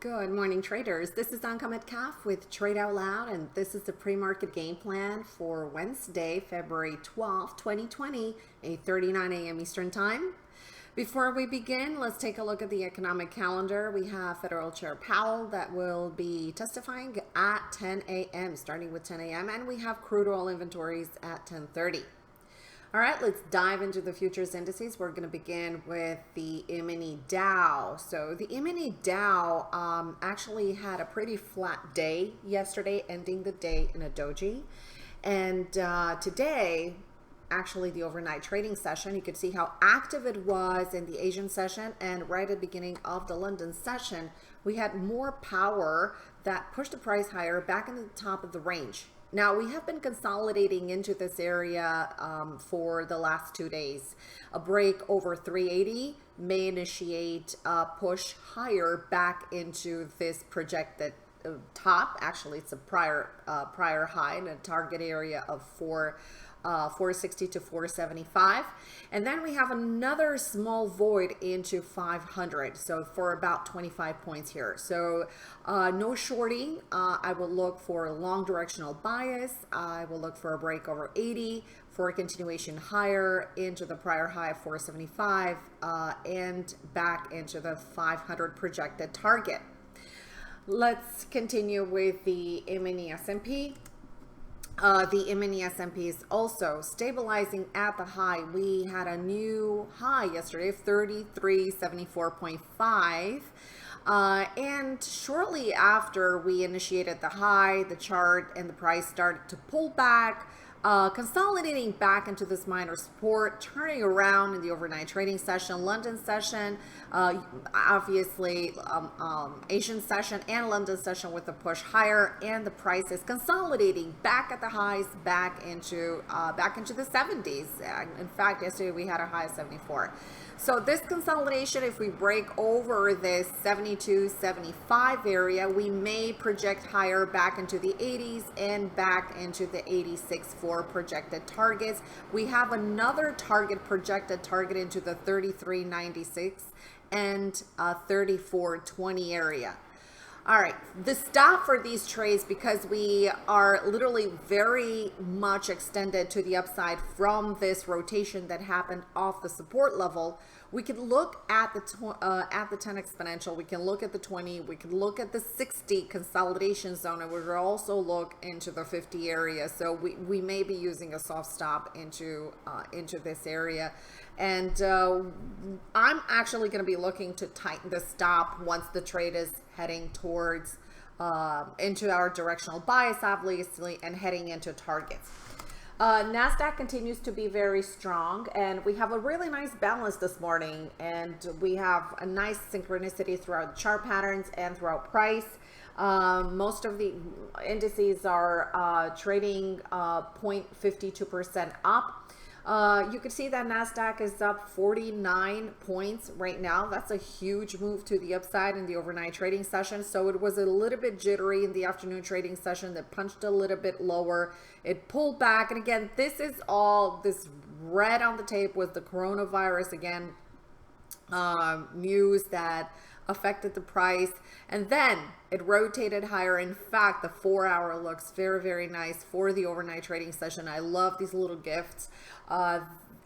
Good morning, traders. This is Anka Metcalf with Trade Out Loud, and this is the pre-market game plan for Wednesday, February 12th, 2020, 8:39 a.m. Eastern Time. Before we begin, let's take a look at the economic calendar. We have Federal Chair Powell that will be testifying at 10 a.m., starting with 10 a.m., and we have crude oil inventories at 10:30. All right, let's dive into the futures indices. We're going to begin with the E-mini Dow. So the E-mini Dow actually had a pretty flat day yesterday, ending the day in a doji. And today, actually the overnight trading session, you could see how active it was in the Asian session, and right at the beginning of the London session, we had more power that pushed the price higher back into the top of the range. Now, we have been consolidating into this area for the last 2 days. A break over 380 may initiate a push higher back into this projected top. Actually, it's a prior high in a target area of 460 to 475, and then we have another small void into 500, so for about 25 points here. So no shorting. I will look for a long directional bias. I will look for a break over 80 for a continuation higher into the prior high of 475 and back into the 500 projected target. Let's continue with the E-mini S&P. The E-mini S&P is also stabilizing at the high. We had a new high yesterday of 3374.5. And shortly after we initiated the high, the chart and the price started to pull back, consolidating back into this minor support, turning around in the overnight trading session, London session, obviously Asian session and London session with a push higher, and the price is consolidating back at the highs, back into the 70s. In fact, yesterday we had a high of 74. So this consolidation, if we break over this 72-75 area, we may project higher back into the 80s and back into the 86 for projected targets. We have another projected target into the 33.96 and 34.20 area. All right, the stop for these trades, because we are literally very much extended to the upside from this rotation that happened off the support level. We could look at the 10 exponential, we can look at the 20, we can look at the 60 consolidation zone, and we will also look into the 50 area. So we may be using a soft stop into this area. And I'm actually going to be looking to tighten the stop once the trade is heading towards into our directional bias, obviously, and heading into targets. Nasdaq continues to be very strong, and we have a really nice balance this morning, and we have a nice synchronicity throughout chart patterns and throughout price. Most of the indices are trading 0.52% up. You can see that Nasdaq is up 49 points right now. That's a huge move to the upside in the overnight trading session. So it was a little bit jittery in the afternoon trading session that punched a little bit lower. It pulled back. And again, this is all this red on the tape with the coronavirus again, news that affected the price, and then it rotated higher. In fact, the 4-hour looks very, very nice for the overnight trading session. I love these little gifts,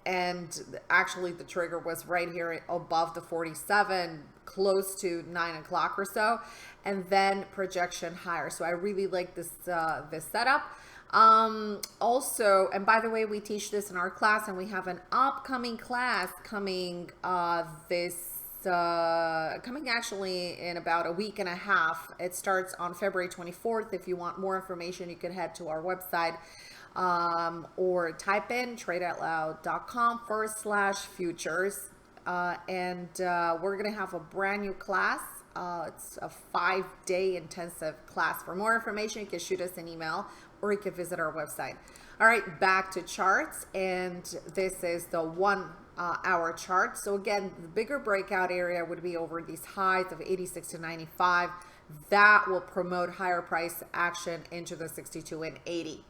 and actually the trigger was right here above the 47, close to 9 o'clock or so, and then projection higher. So I really like this this setup. Also, and by the way, we teach this in our class, and we have an upcoming class coming coming actually in about a week and a half. It starts on February 24th. If you want more information, you can head to our website or type in tradeoutloud.com/futures. And we're going to have a brand new class. It's a 5-day intensive class. For more information, you can shoot us an email or you can visit our website. All right, back to charts, and this is the 1-hour chart. So again, the bigger breakout area would be over these highs of 86 to 95. That will promote higher price action into the 62 and 80.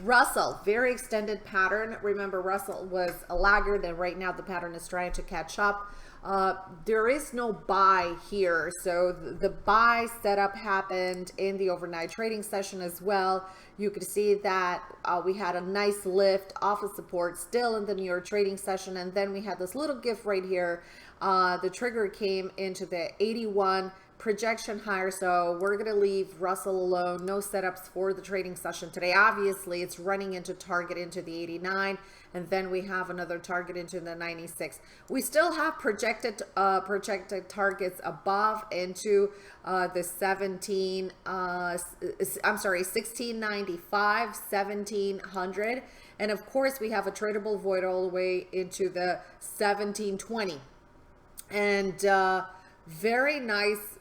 Russell, very extended pattern. Remember, Russell was a laggard, and right now the pattern is trying to catch up. There is no buy here. So the buy setup happened in the overnight trading session as well. You could see that we had a nice lift off of support still in the New York trading session. And then we had this little gift right here. The trigger came into the 81 projection higher, so we're going to leave Russell alone. No setups for the trading session today. Obviously, it's running into target into the 89, and then we have another target into the 96. We still have projected targets above into the 1695, 1700, and of course we have a tradable void all the way into the 1720, and very nice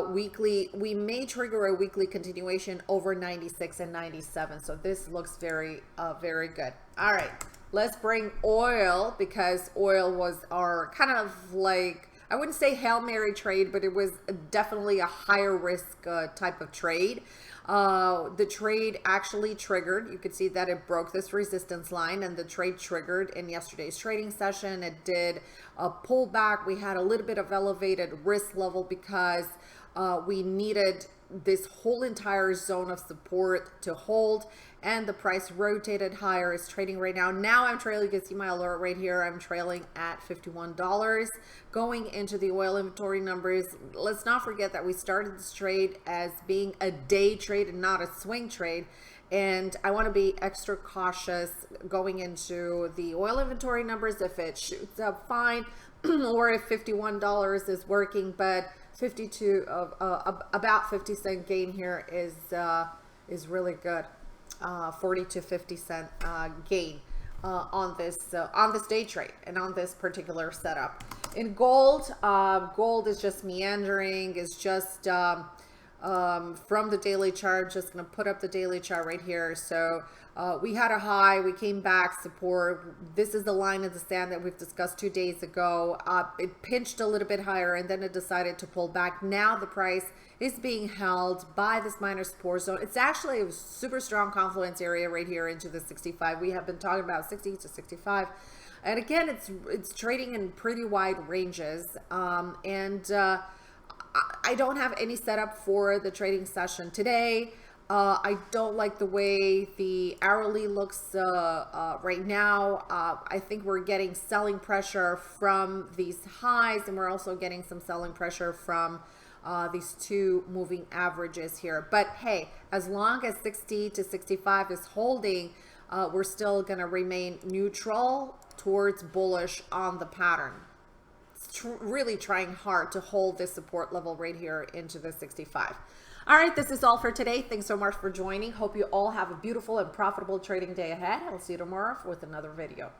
weekly. We may trigger a weekly continuation over 96 and 97. So this looks very good. All right, let's bring oil, because oil was our kind of like, I wouldn't say Hail Mary trade, but it was definitely a higher risk type of trade. The trade actually triggered. You could see that it broke this resistance line, and the trade triggered in yesterday's trading session. It did a pullback. We had a little bit of elevated risk level because we needed this whole entire zone of support to hold, and the price rotated higher. Is trading right now. Now I'm trailing. You can see my alert right here. I'm trailing at $51. Going into the oil inventory numbers, let's not forget that we started this trade as being a day trade and not a swing trade, and I want to be extra cautious going into the oil inventory numbers. If it shoots up, fine, or if $51 is working, but 52 of about 50-cent gain here is really good. 40 to 50 cent gain on this day trade and on this particular setup. In gold, gold is just meandering, is just from the daily chart. Just going to put up the daily chart right here. So we had a high, we came back, support. This is the line in the sand that we've discussed 2 days ago. It pinched a little bit higher, and then it decided to pull back. Now the price is being held by this minor support zone. It's actually a super strong confluence area right here into the 65. We have been talking about 60 to 65. And again, it's trading in pretty wide ranges. I don't have any setup for the trading session today. I don't like the way the hourly looks right now. I think we're getting selling pressure from these highs, and we're also getting some selling pressure from these two moving averages here. But hey, as long as 60 to 65 is holding, we're still going to remain neutral towards bullish on the pattern. Really trying hard to hold this support level right here into the 65. All right, this is all for today. Thanks so much for joining. Hope you all have a beautiful and profitable trading day ahead. I'll see you tomorrow with another video.